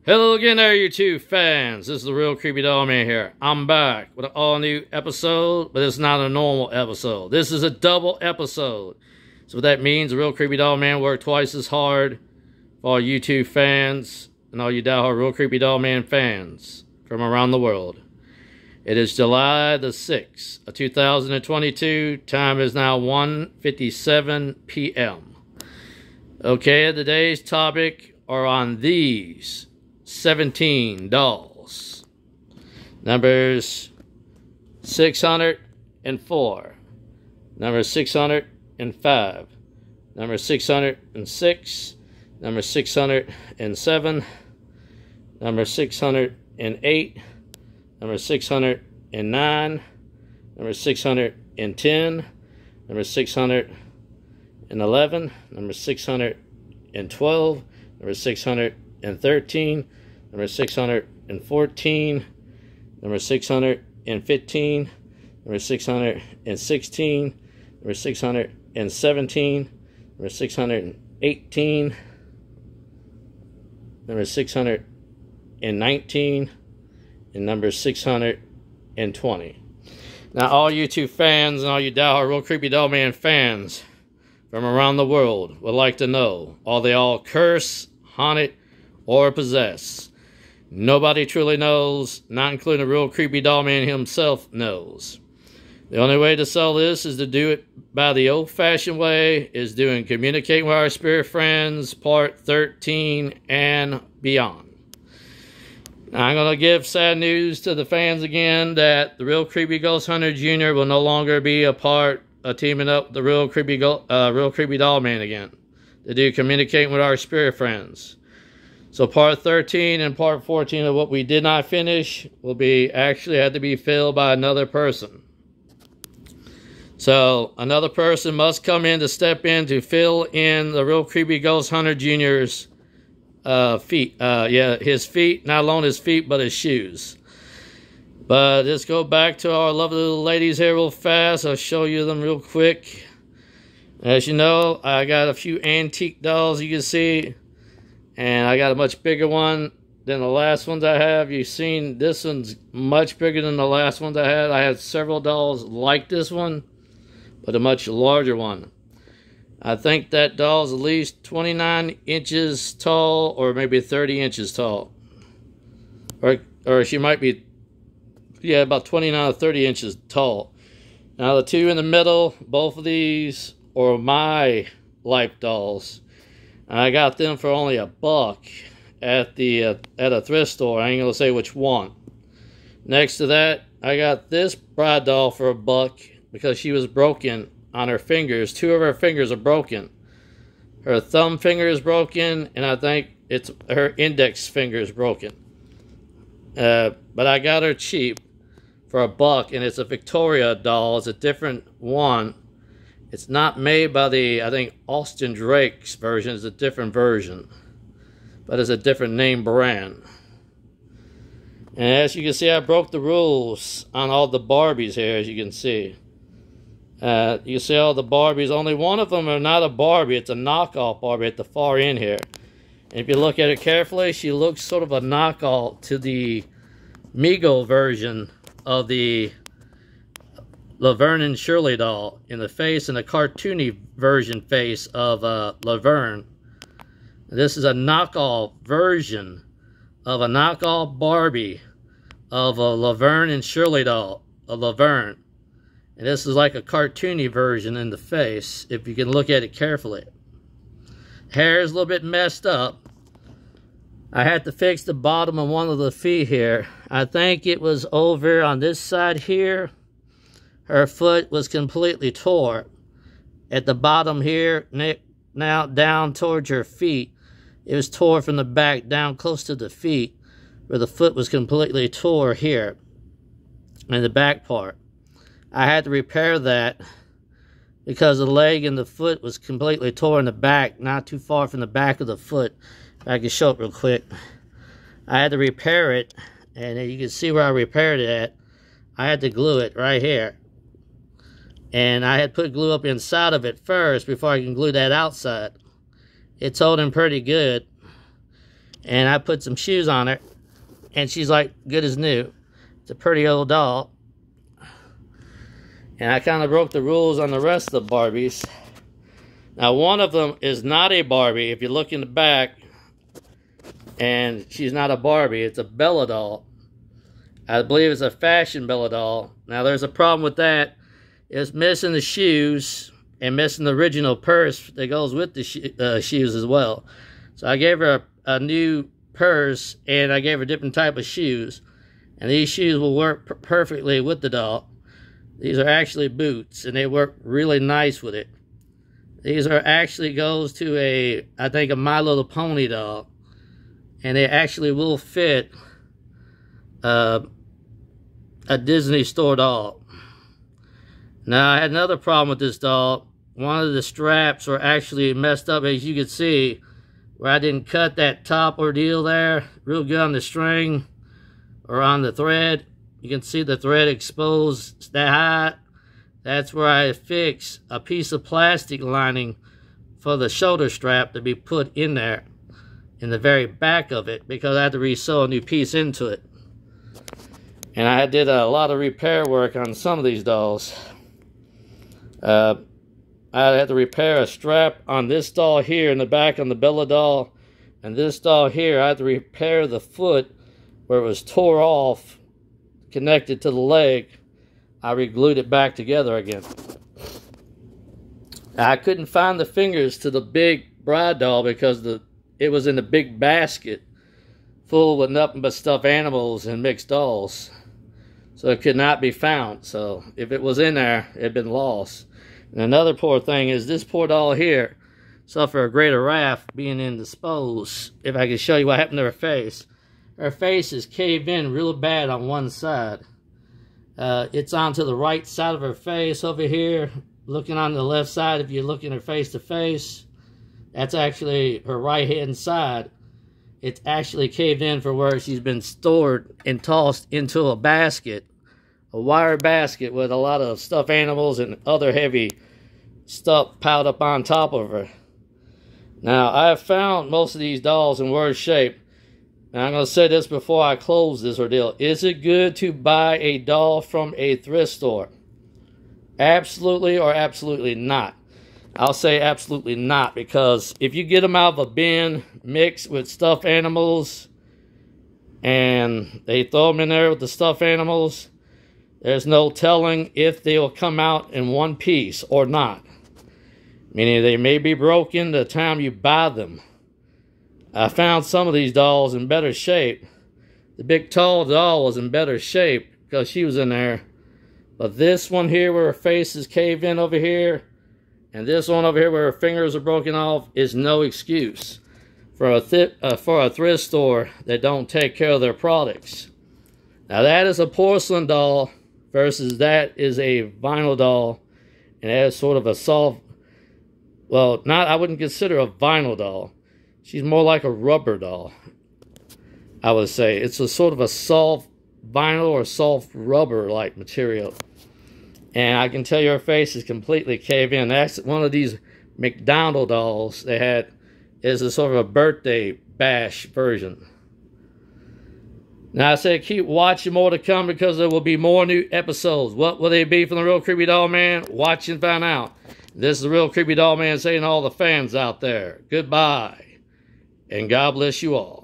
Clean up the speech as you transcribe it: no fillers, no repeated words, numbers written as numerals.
Hello again there, you two fans. This is the Real Creepy Doll Man here. I'm back with an all-new episode, but it's not a normal episode. This is a double episode. So what that means, the Real Creepy Doll Man worked twice as hard for all you two fans and all you diehard Real Creepy Doll Man fans from around the world. It is July the 6th of 2022. Time is now 1:57 p.m. Okay, today's topic are on these 17 dolls. Numbers 604, number 605, number 606, number 607, number 608, number 609, number 610, number 611, number 612, number 613, number 614, number 615, number 616, number 617, number 618, number 619, and number 620. Now, all you two fans and all you diehard Real Creepy Doll Man fans from around the world would like to know, are they all cursed, haunted, or possessed? Nobody truly knows, not including the Real Creepy Doll Man himself knows. The only way to sell this is to do it by the old-fashioned way, is doing Communicating with Our Spirit Friends, Part 13 and beyond. Now, I'm going to give sad news to the fans again that the Real Creepy Ghost Hunter Jr. will no longer be a part of teaming up with the Real Creepy Doll Man again to do Communicating with Our Spirit Friends. So part 13 and part 14 of what we did not finish will be actually had to be filled by another person. So another person must come in to step in to fill in the Real Creepy Ghost Hunter Jr.'s feet. His feet, not alone his feet, but his shoes. But let's go back to our lovely little ladies here real fast. I'll show you them real quick. As you know, I got a few antique dolls you can see. And I got a much bigger one than the last ones I have. You've seen this one's much bigger than the last ones I had. I had several dolls like this one, but a much larger one. I think that doll's at least 29 inches tall or maybe 30 inches tall. Or she might be, yeah, about 29 or 30 inches tall. Now the two in the middle, both of these are my life dolls. I got them for only $1 at a thrift store. I ain't gonna say which one. Next to that, I got this bride doll for $1 because she was broken on her fingers. 2 of her fingers are broken. Her thumb finger is broken, and I think it's her index finger is broken. But I got her cheap for $1, and it's a Victoria doll. It's a different one. It's not made by the, I think, Austin Drake's version. It's a different version. But it's a different name brand. And as you can see, I broke the rules on all the Barbies here, as you can see. You see all the Barbies. Only one of them are not a Barbie. It's a knockoff Barbie at the far end here. And if you look at it carefully, she looks sort of a knockoff to the Mego version of the Laverne and Shirley doll in the face, and a cartoony version face of Laverne. This is a knockoff version of a knockoff Barbie of a Laverne and Shirley doll of Laverne. And this is like a cartoony version in the face, if you can look at it carefully. Hair is a little bit messed up. I had to fix the bottom of one of the feet here. I think it was over on this side here. Her foot was completely tore. At the bottom here, now down towards her feet, it was tore from the back down close to the feet, where the foot was completely tore here, in the back part. I had to repair that because the leg and the foot was completely tore in the back, not too far from the back of the foot. If I can show it real quick. I had to repair it, and you can see where I repaired it at. I had to glue it right here. And I had put glue up inside of it first before I can glue that outside. It's holding pretty good. And I put some shoes on her, and she's like good as new. It's a pretty old doll. And I kind of broke the rules on the rest of the Barbies. Now, one of them is not a Barbie. If you look in the back, and she's not a Barbie, it's a Bella doll. I believe it's a fashion Bella doll. Now, there's a problem with that. It's missing the shoes and missing the original purse that goes with the shoes as well. So I gave her a new purse, and I gave her a different type of shoes. And these shoes will work perfectly with the doll. These are actually boots, and they work really nice with it. These are actually goes to a, I think, a My Little Pony doll. And they actually will fit a Disney store doll. Now, I had another problem with this doll. One of the straps were actually messed up, as you can see, where I didn't cut that top ordeal there real good on the string or on the thread. You can see the thread exposed that high. That's where I fix a piece of plastic lining for the shoulder strap to be put in there in the very back of it, because I had to re-sew a new piece into it. And I did a lot of repair work on some of these dolls. I had to repair a strap on this doll here in the back on the Bella doll, and this doll here I had to repair the foot where it was tore off, connected to the leg. I re-glued it back together again. I couldn't find the fingers to the big bride doll because it was in a big basket full with nothing but stuffed animals and mixed dolls. So it could not be found. So if it was in there, it had been lost. And another poor thing is this poor doll here suffered a greater wrath being indisposed. If I could show you what happened to her face. Her face is caved in real bad on one side. It's onto the right side of her face over here. Looking on the left side, if you're looking her face to face, that's actually her right hand side. It's actually caved in for where she's been stored and tossed into a basket. A wire basket with a lot of stuffed animals and other heavy stuff piled up on top of her. Now, I have found most of these dolls in worse shape. Now, I'm going to say this before I close this ordeal. Is it good to buy a doll from a thrift store? Absolutely or absolutely not. I'll say absolutely not, because if you get them out of a bin mixed with stuffed animals and they throw them in there with the stuffed animals, there's no telling if they will come out in one piece or not. Meaning they may be broken the time you buy them. I found some of these dolls in better shape. The big tall doll was in better shape because she was in there. But this one here where her face is caved in over here, and this one over here where her fingers are broken off, is no excuse for a thrift store that don't take care of their products. Now that is a porcelain doll versus that is a vinyl doll. And that is sort of a soft, well, I wouldn't consider a vinyl doll. She's more like a rubber doll, I would say. It's a sort of a soft vinyl or soft rubber-like material. And I can tell you her face is completely caved in. That's one of these McDonald dolls they had. Is a sort of a birthday bash version. Now I said keep watching, more to come because there will be more new episodes. What will they be from the Real Creepy Doll Man? Watch and find out. This is the Real Creepy Doll Man saying to all the fans out there, goodbye. And God bless you all.